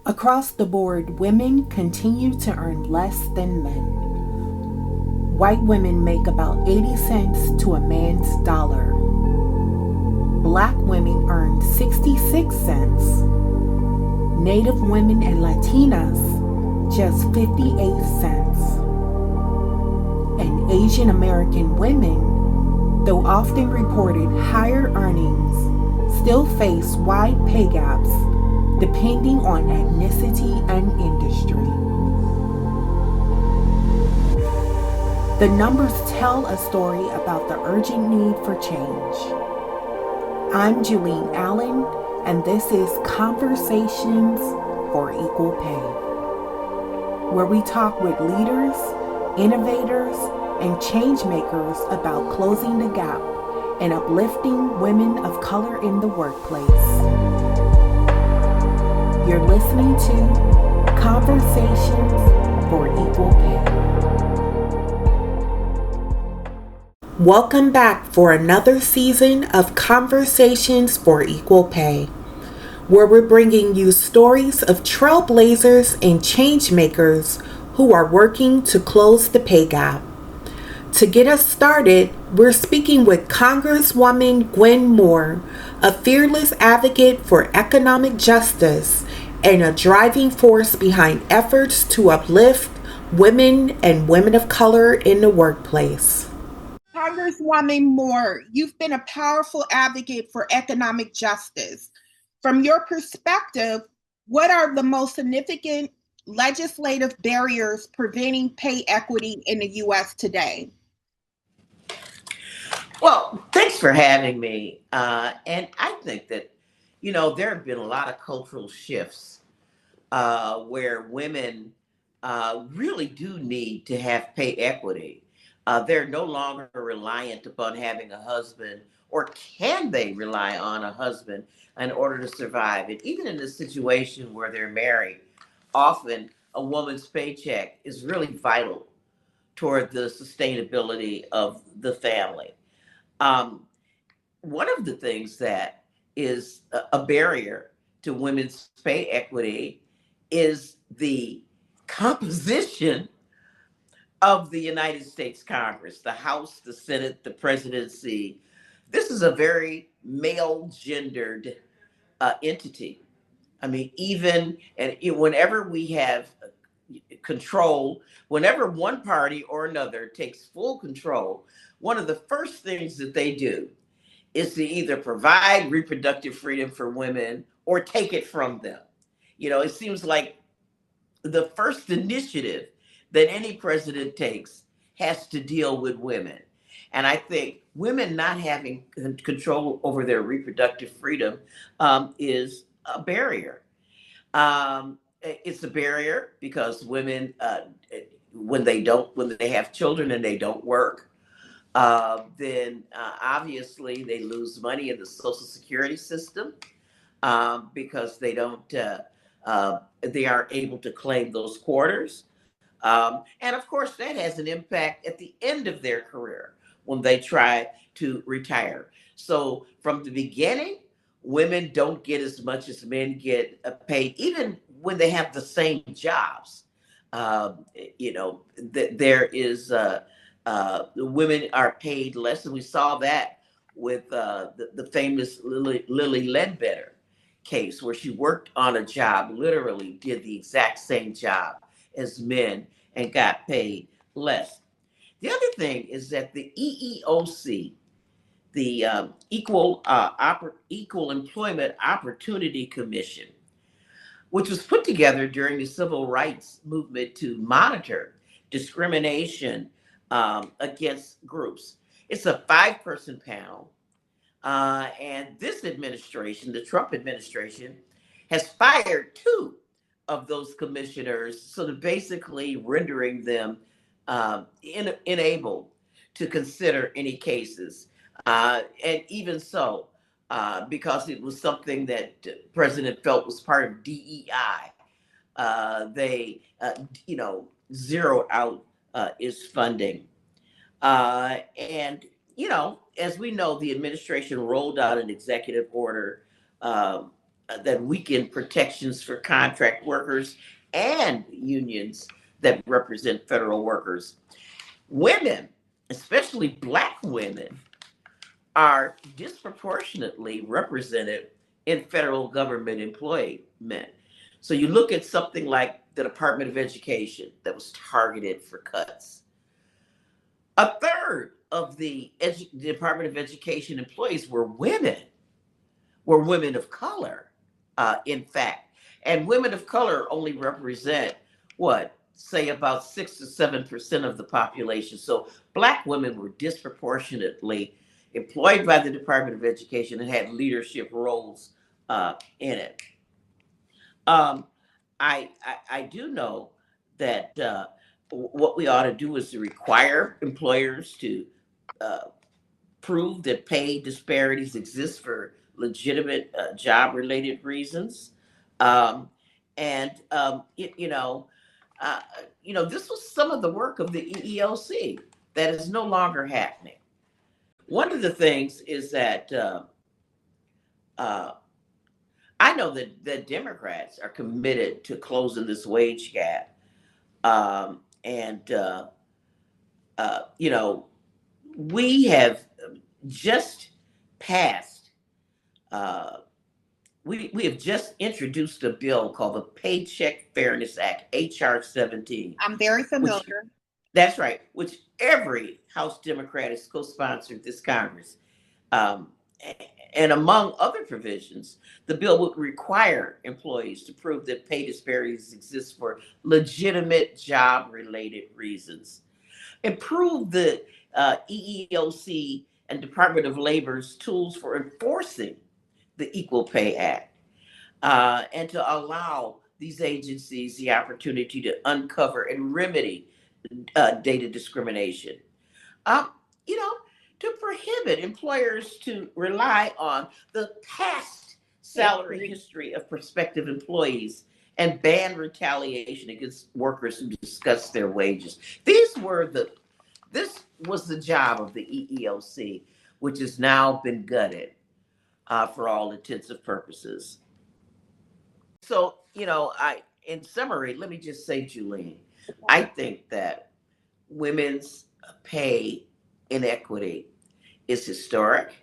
Across the board, women continue to earn less than men. White women make about 80 cents to a man's dollar. Black women earn 66 cents. Native women and Latinas, just 58 cents. And Asian American women, though often reported higher earnings, still face wide pay gaps depending on ethnicity and industry. The numbers tell a story about the urgent need for change. I'm Julene Allen, and this is Conversations for Equal Pay, where we talk with leaders, innovators, and change makers about closing the gap and uplifting women of color in the workplace. You're listening to Conversations for Equal Pay. Welcome back for another season of Conversations for Equal Pay, where we're bringing you stories of trailblazers and change makers who are working to close the pay gap. To get us started, we're speaking with Congresswoman Gwen Moore, a fearless advocate for economic justice and a driving force behind efforts to uplift women and women of color in the workplace. Congresswoman Moore, you've been a powerful advocate for economic justice. From your perspective, what are the most significant legislative barriers preventing pay equity in the U.S. today? Well, thanks for having me. And I think that, there have been a lot of cultural shifts where women really do need to have pay equity. They're no longer reliant upon having a husband, or can they rely on a husband in order to survive? And even in a situation where they're married, often a woman's paycheck is really vital toward the sustainability of the family. One of the things that is a barrier to women's pay equity is the composition of the United States Congress, the House, the Senate, the presidency. This is a very male gendered entity. I mean, whenever we have control, whenever one party or another takes full control, one of the first things that they do is to either provide reproductive freedom for women or take it from them. It seems like the first initiative that any president takes has to deal with women. And I think women not having control over their reproductive freedom is a barrier. It's a barrier because women, when they have children and they don't work, then obviously they lose money in the Social Security system because they aren't able to claim those quarters. And of course, that has an impact at the end of their career when they try to retire. So from the beginning, women don't get as much as men get paid, even when they have the same jobs. There is women are paid less, and we saw that with the famous Lilly Ledbetter case, where she worked on a job, literally did the exact same job as men and got paid less. The other thing is that the EEOC, the Equal Employment Opportunity Commission, which was put together during the civil rights movement to monitor discrimination against groups. It's a 5-person panel. And this administration, the Trump administration, has fired 2 of those commissioners, sort of basically rendering them unable to consider any cases. And even so, because it was something that the president felt was part of DEI, they, zeroed out its funding. And as we know, the administration rolled out an executive order that weaken protections for contract workers and unions that represent federal workers. Women, especially Black women, are disproportionately represented in federal government employment. So you look at something like the Department of Education that was targeted for cuts. A third of the Department of Education employees were women of color, in fact. And women of color only represent what, say about 6 to 7% of the population. So Black women were disproportionately employed by the Department of Education and had leadership roles in it. Um, I do know that what we ought to do is to require employers to uh, prove that pay disparities exist for legitimate job related reasons. Um, and, uh, this was some of the work of the EEOC that is no longer happening. One of the things is that uh, I know that Democrats are committed to closing this wage gap. And, we have just passed, uh, we have just introduced a bill called the Paycheck Fairness Act, HR 17. I'm very Which, familiar. that's right, which every House Democrat has co-sponsored this Congress. Um, and among other provisions, the bill would require employees to prove that pay disparities exist for legitimate job-related reasons. Improve the EEOC and Department of Labor's tools for enforcing the Equal Pay Act, and to allow these agencies the opportunity to uncover and remedy data discrimination. Um, you know, to prohibit employers to rely on the past salary history of prospective employees and ban retaliation against workers who discuss their wages. This was the job of the EEOC, which has now been gutted for all intents and purposes. So, in summary, let me just say, Julie, I think that women's pay inequity is historic.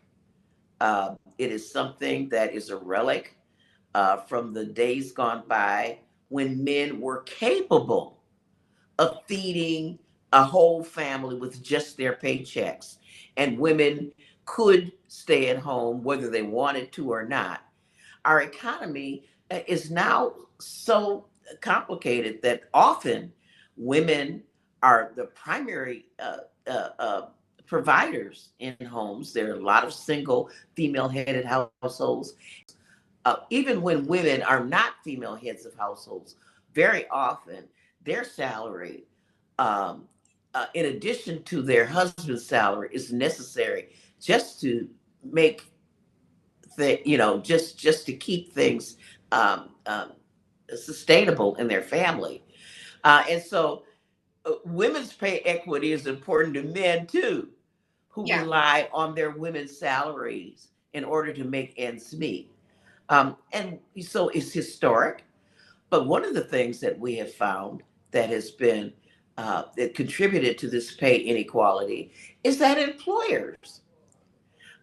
It is something that is a relic from the days gone by when men were capable of feeding a whole family with just their paychecks, and women could stay at home whether they wanted to or not. Our economy is now so complicated that often women are the primary providers in homes. There are a lot of single female headed households. Even when women are not female heads of households, very often their salary, in addition to their husband's salary, is necessary just to make just to keep things um, um, sustainable in their family. And so women's pay equity is important to men too, who rely on their women's salaries in order to make ends meet. And so it's historic. But one of the things that we have found that has been that contributed to this pay inequality is that employers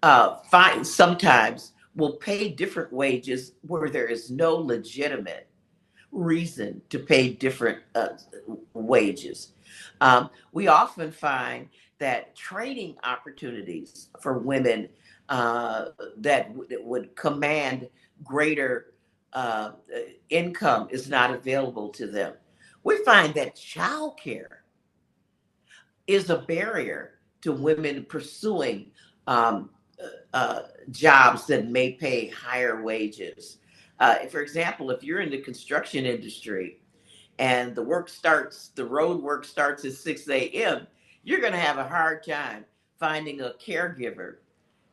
find sometimes will pay different wages where there is no legitimate reason to pay different wages. We often find that training opportunities for women that would command greater uh, income is not available to them. We find that childcare is a barrier to women pursuing um, jobs that may pay higher wages. For example, if you're in the construction industry and the road work starts at 6 a.m., you're going to have a hard time finding a caregiver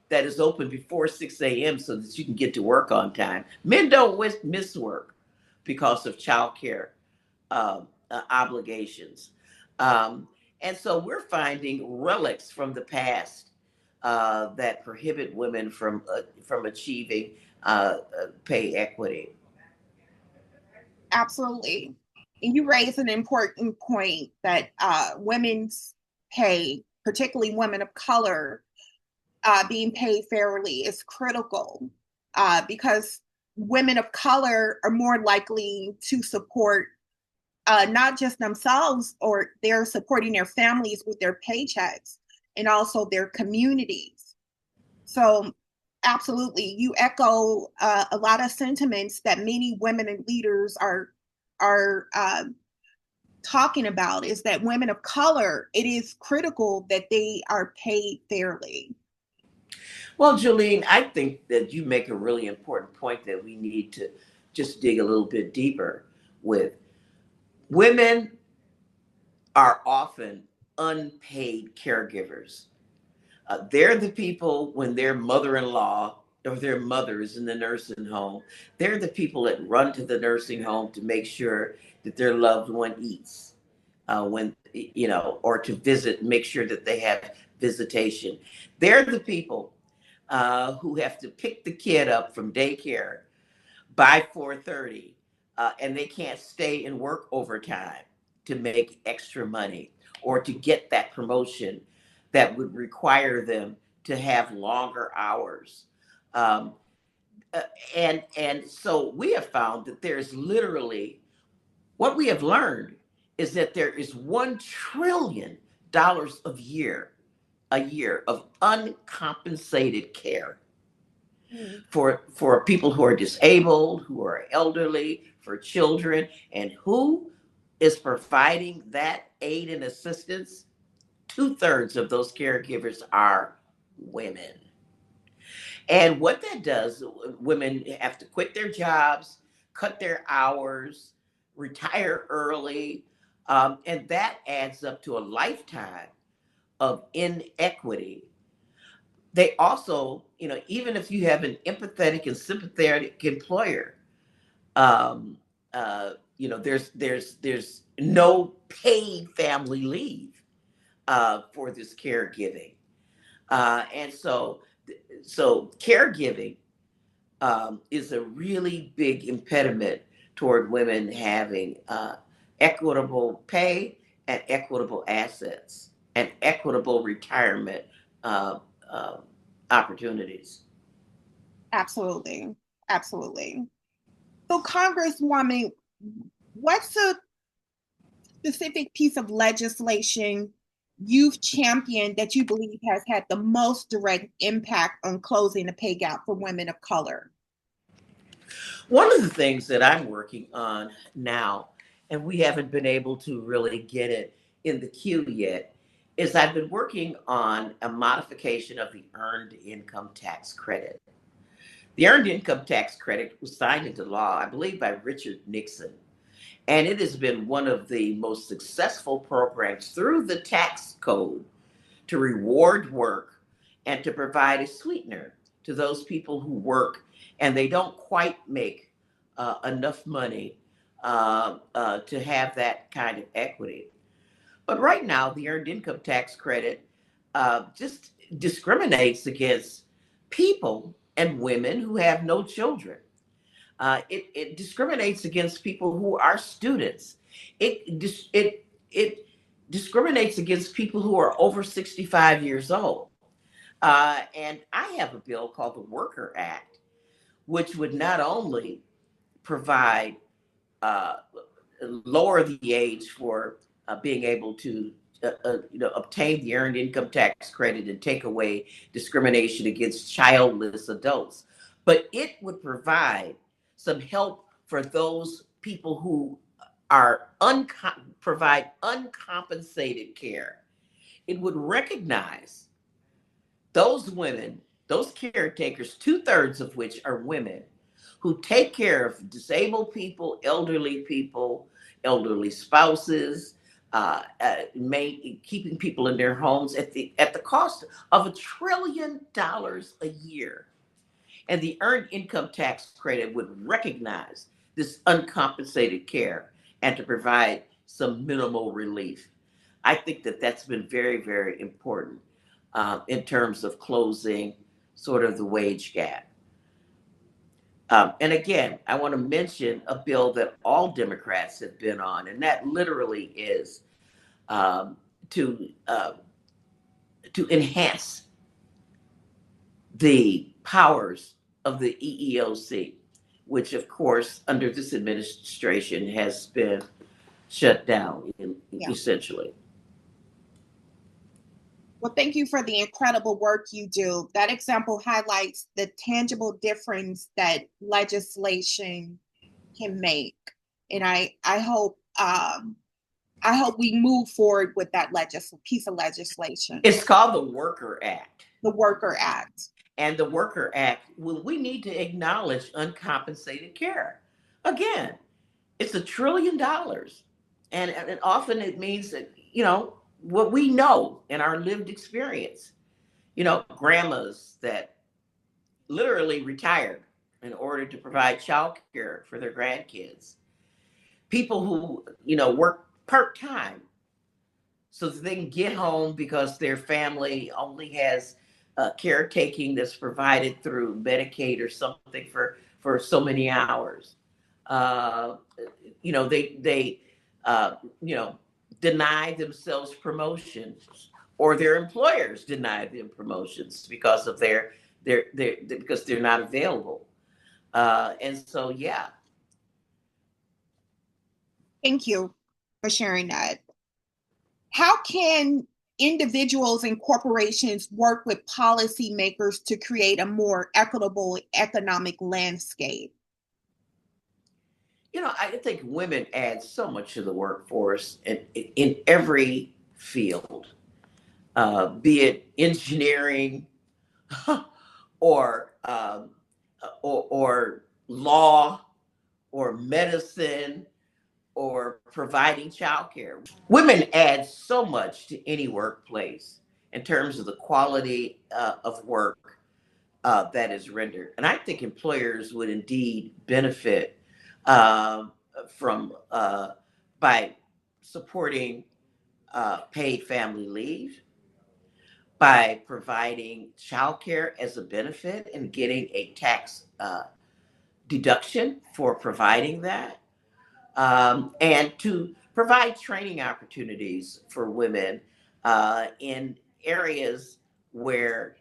that is open before 6 a.m. so that you can get to work on time. Men don't miss work because of childcare obligations. Um, and so we're finding relics from the past that prohibit women from achieving pay equity. Absolutely. And you raise an important point that women's pay, particularly women of color, being paid fairly is critical because women of color are more likely to support not just themselves, or they're supporting their families with their paychecks and also their communities. So absolutely, you echo a lot of sentiments that many women and leaders are talking about, is that women of color, it is critical that they are paid fairly. Well, Jolene, I think that you make a really important point that we need to just dig a little bit deeper with. Women are often unpaid caregivers. They're the people when their mother-in-law or their mother is in the nursing home. They're the people that run to the nursing home to make sure that their loved one eats, when or to visit, make sure that they have visitation. They're the people who have to pick the kid up from daycare by 4:30, and they can't stay and work overtime to make extra money or to get that promotion that would require them to have longer hours. Um, uh, and so we have found that there's literally, what we have learned is that there is $1 trillion a year of uncompensated care Mm. for people who are disabled, who are elderly, for children. And who is providing that aid and assistance? 2/3 of those caregivers are women. And what that does, women have to quit their jobs, cut their hours, retire early, and that adds up to a lifetime of inequity. They also, even if you have an empathetic and sympathetic employer, um, there's no paid family leave for this caregiving, and so caregiving is a really big impediment toward women having equitable pay and equitable assets and equitable retirement uh, uh, opportunities. Absolutely. Absolutely. So, Congresswoman, what's a specific piece of legislation you've championed that you believe has had the most direct impact on closing the pay gap for women of color? One of the things that I'm working on now, and we haven't been able to really get it in the queue yet, is I've been working on a modification of the Earned Income Tax Credit. The Earned Income Tax Credit was signed into law, I believe, by Richard Nixon. And it has been one of the most successful programs through the tax code to reward work and to provide a sweetener to those people who work and they don't quite make enough money to have that kind of equity. But right now, the Earned Income Tax Credit just discriminates against people and women who have no children. It discriminates against people who are students. It discriminates against people who are over 65 years old. And I have a bill called the Worker Act, which would not only provide uh, lower the age for being able to obtain the Earned Income Tax Credit and take away discrimination against childless adults, but it would provide some help for those people who provide uncompensated care. It would recognize those women, those caretakers, 2/3 of which are women, who take care of disabled people, elderly spouses, keeping people in their homes at the cost of $1 trillion a year. And the Earned Income Tax Credit would recognize this uncompensated care and to provide some minimal relief. I think that that's been very, very important in terms of closing sort of the wage gap. And again, I want to mention a bill that all Democrats have been on, and that literally is um, to uh, to enhance the powers of the EEOC, which, of course, under this administration has been shut down, Yeah. essentially. Well, thank you for the incredible work you do. That example highlights the tangible difference that legislation can make, and I hope we move forward with that piece of legislation, It's called the Worker Act. the Worker Act. And the Worker Act, well, we need to acknowledge uncompensated care. Again, it's $1 trillion. And often it means that, what we know in our lived experience, grandmas that literally retired in order to provide child care for their grandkids, people who, work part-time so that they can get home because their family only has caretaking that's provided through Medicaid or something for so many hours. Uh, they deny themselves promotions, or their employers deny them promotions because of because they're not available. And so, yeah. Thank you for sharing that. How can individuals and corporations work with policymakers to create a more equitable economic landscape? I think women add so much to the workforce in every field, be it engineering or, or law or medicine or providing childcare. Women add so much to any workplace in terms of the quality of work that is rendered. And I think employers would indeed benefit from by supporting paid family leave, by providing childcare as a benefit and getting a tax deduction for providing that, and to provide training opportunities for women in areas where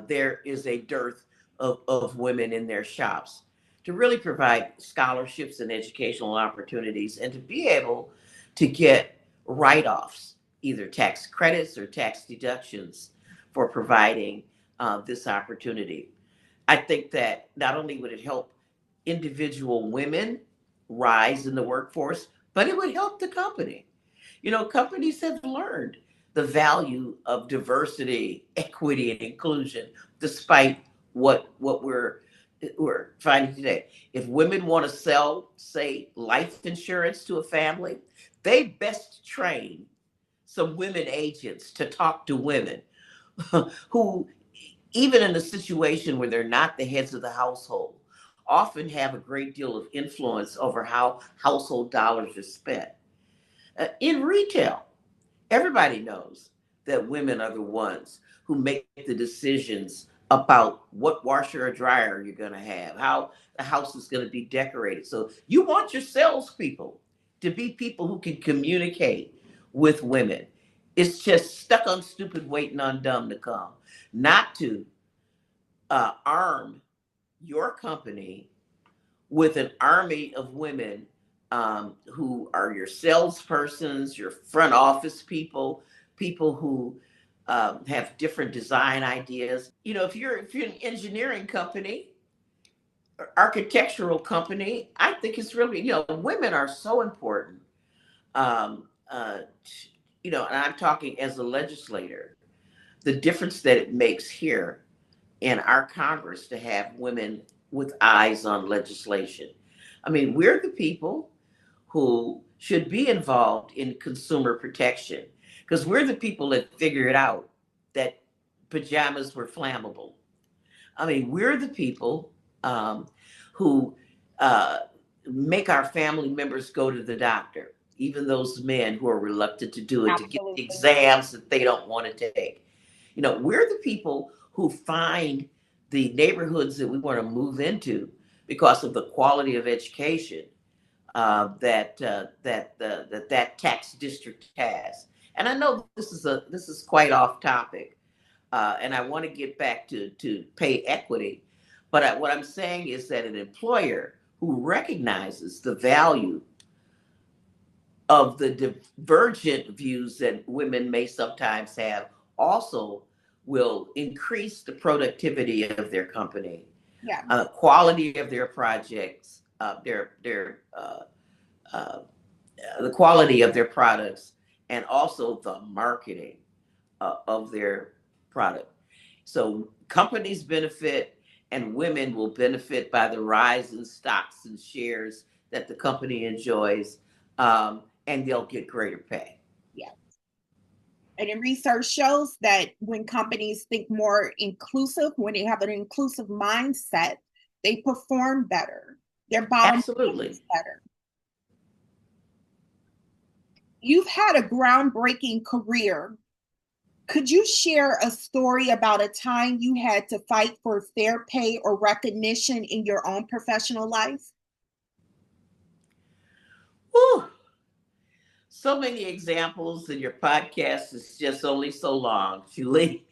there is a dearth of women in their shops, to really provide scholarships and educational opportunities, and to be able to get write-offs, either tax credits or tax deductions for providing this opportunity. I think that not only would it help individual women rise in the workforce, but it would help the company. Companies have learned the value of diversity, equity, and inclusion, despite what we're finding today. If women want to sell, say, life insurance to a family, they best train some women agents to talk to women who, even in a situation where they're not the heads of the household, often have a great deal of influence over how household dollars are spent. In retail, everybody knows that women are the ones who make the decisions about what washer or dryer you're going to have, how the house is going to be decorated. So you want your salespeople to be people who can communicate with women. It's just stuck on stupid, waiting on dumb to come, not to arm your company with an army of women who are your salespersons, your front office people, people who have different design ideas. If you're an engineering company, or architectural company, I think it's really, women are so important. Um, and I'm talking as a legislator, the difference that it makes here in our Congress to have women with eyes on legislation. I mean, we're the people who should be involved in consumer protection, because we're the people that figured out that pajamas were flammable. I mean, we're the people who uh, make our family members go to the doctor, even those men who are reluctant to do it, to get the Absolutely. exams that they don't want to take. We're the people who find the neighborhoods that we want to move into because of the quality of education that tax district has. And I know this is quite off topic, and I want to get back to pay equity. But what I'm saying is that an employer who recognizes the value of the divergent views that women may sometimes have also will increase the productivity of their company, Yeah. quality of their projects, the quality of their products, and also the marketing of their product. So companies benefit, and women will benefit by the rise in stocks and shares that the company enjoys, and they'll get greater pay. Yeah. And then research shows that when companies think more inclusive, when they have an inclusive mindset, they perform better. Their bottom line is better. You've had a groundbreaking career. Could you share a story about a time you had to fight for fair pay or recognition in your own professional life? Whew. So many examples, and your podcast is just only so long, Julie.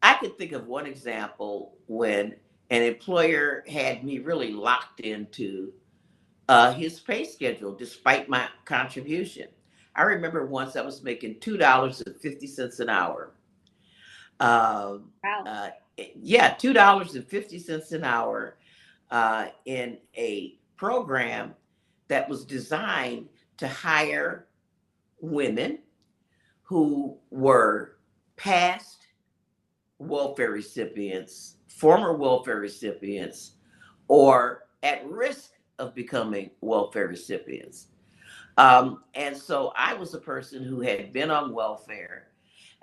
I could think of one example when an employer had me really locked into his pay schedule despite my contribution. I remember once I was making $2.50 an hour. Wow. Yeah, $2.50 an hour in a program that was designed to hire women who were past welfare recipients, former welfare recipients, or at risk of becoming welfare recipients. And so I was a person who had been on welfare.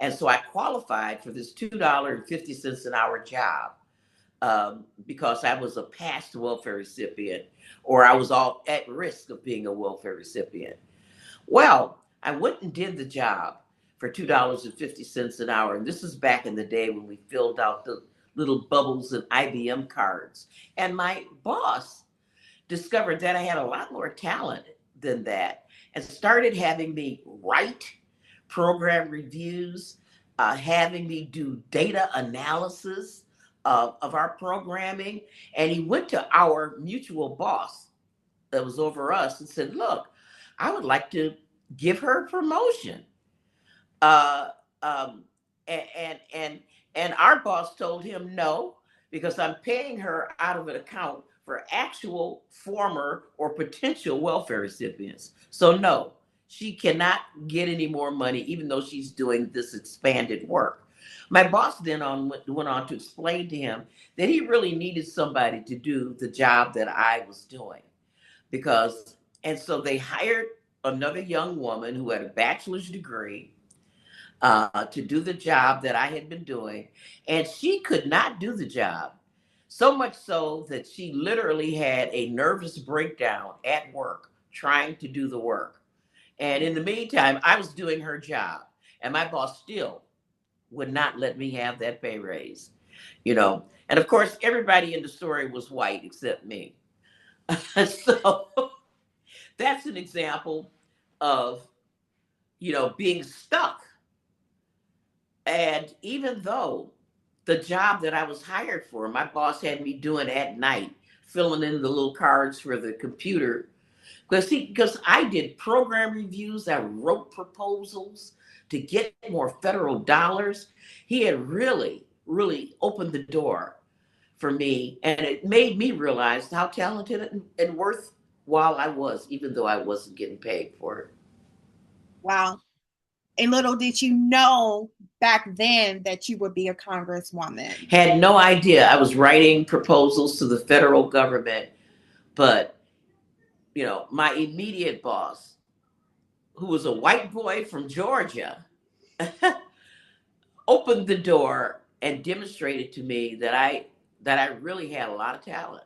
And so I qualified for this $2.50 an hour job because I was a past welfare recipient, or I was all at risk of being a welfare recipient. Well, I went and did the job for $2.50 an hour. And this is back in the day when we filled out the little bubbles and IBM cards. And my boss discovered that I had a lot more talent than that and started having me write program reviews, having me do data analysis of our programming. And he went to our mutual boss that was over us and said, look, I would like to give her a promotion. Uh, um, and our boss told him no, because I'm paying her out of an account for actual former or potential welfare recipients. So no, she cannot get any more money, even though she's doing this expanded work. My boss then went on to explain to him that he really needed somebody to do the job that I was doing. And so they hired another young woman who had a bachelor's degree to do the job that I had been doing. And she could not do the job. So much so that she literally had a nervous breakdown at work trying to do the work. And in the meantime, I was doing her job. And my boss still would not let me have that pay raise. And of course, everybody in the story was white except me. So that's an example of, being stuck. And even though the job that I was hired for, my boss had me doing at night, filling in the little cards for the computer, because I did program reviews, I wrote proposals to get more federal dollars. He had really, really opened the door for me, and it made me realize how talented and worthwhile I was, even though I wasn't getting paid for it. Wow. And little did you know back then that you would be a congresswoman. Had no idea. I was writing proposals to the federal government, but my immediate boss, who was a white boy from Georgia, opened the door and demonstrated to me that I really had a lot of talent.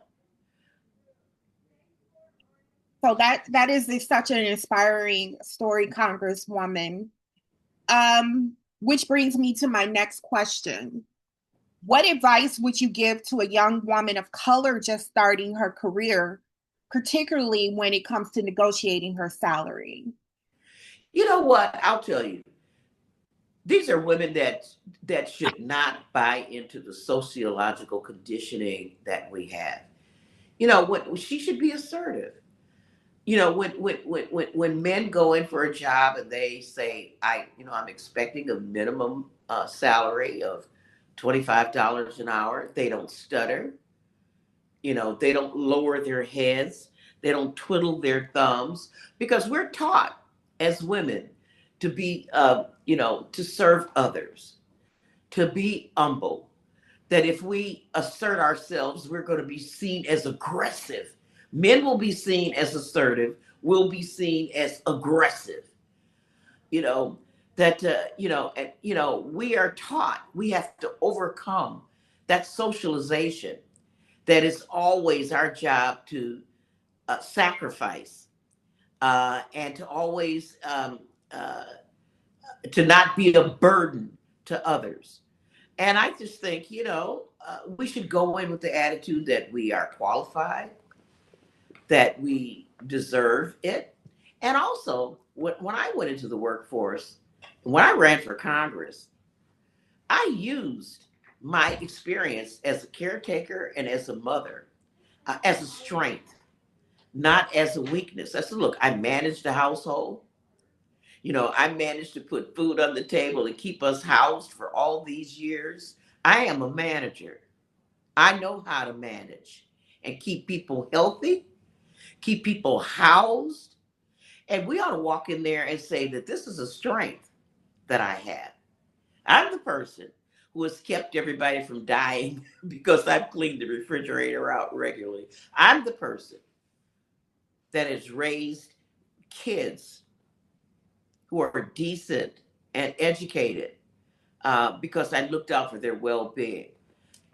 So that is such an inspiring story, Congresswoman. Which brings me to my next question. What advice would you give to a young woman of color just starting her career, particularly when it comes to negotiating her salary? You know what? I'll tell you. These are women that should not buy into the sociological conditioning that we have. When she should be assertive. When men go in for a job and they say, I'm expecting a minimum salary of $25 an hour, they don't stutter. They don't lower their heads. They don't twiddle their thumbs, because we're taught as women to be, to serve others, to be humble. That if we assert ourselves, we're going to be seen as aggressive. Men will be seen as assertive. We'll be seen as aggressive. You know that we are taught we have to overcome that socialization. That is always our job to sacrifice, and to always to not be a burden to others. And I just think, we should go in with the attitude that we are qualified, that we deserve it. And also, when I went into the workforce, when I ran for Congress, I used my experience as a caretaker and as a mother as a strength, not as a weakness. I said, look, I managed the household. I managed to put food on the table and keep us housed for all these years. I am a manager. I know how to manage and keep people healthy, keep people housed. And we ought to walk in there and say that this is a strength that I have. I'm the person who has kept everybody from dying because I've cleaned the refrigerator out regularly. I'm the person that has raised kids who are decent and educated, because I looked out for their well-being.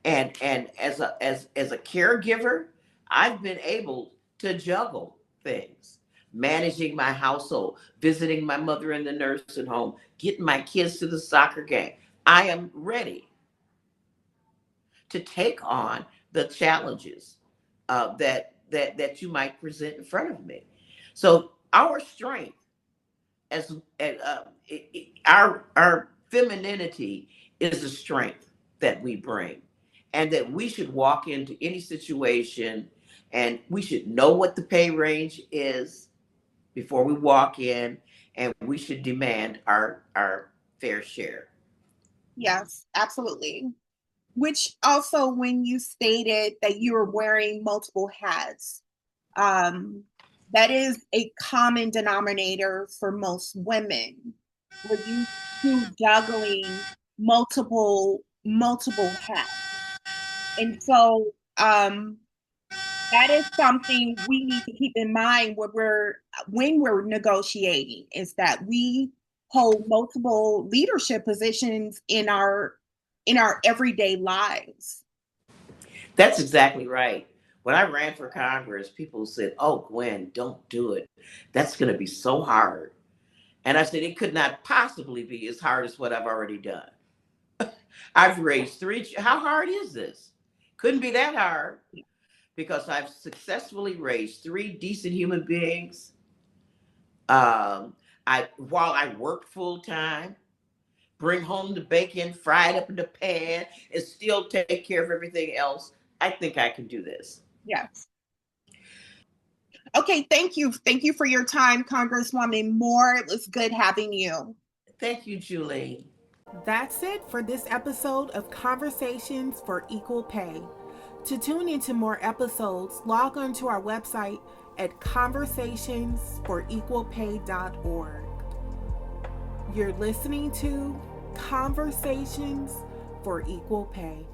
And as a caregiver, I've been able to juggle things, managing my household, visiting my mother in the nursing home, getting my kids to the soccer game. I am ready to take on the challenges that you might present in front of me. So our strength as our femininity is a strength that we bring, and that we should walk into any situation and we should know what the pay range is before we walk in, and we should demand our fair share. Yes, absolutely. Which also, when you stated that you were wearing multiple hats, that is a common denominator for most women. Were you two juggling multiple hats? And so that is something we need to keep in mind when we're negotiating, is that we hold multiple leadership positions in our everyday lives. That's exactly right. When I ran for Congress, people said, "Oh, Gwen, don't do it. That's going to be so hard." And I said, it could not possibly be as hard as what I've already done. I've raised three. How hard is this? Couldn't be that hard, because I've successfully raised three decent human beings. While I work full time, bring home the bacon, fry it up in the pan, and still take care of everything else. I think I can do this. Yes. Okay, thank you. Thank you for your time, Congresswoman Moore. It was good having you. Thank you, Julie. That's it for this episode of Conversations for Equal Pay. To tune into more episodes, log on to our website at conversationsforequalpay.org. You're listening to Conversations for Equal Pay.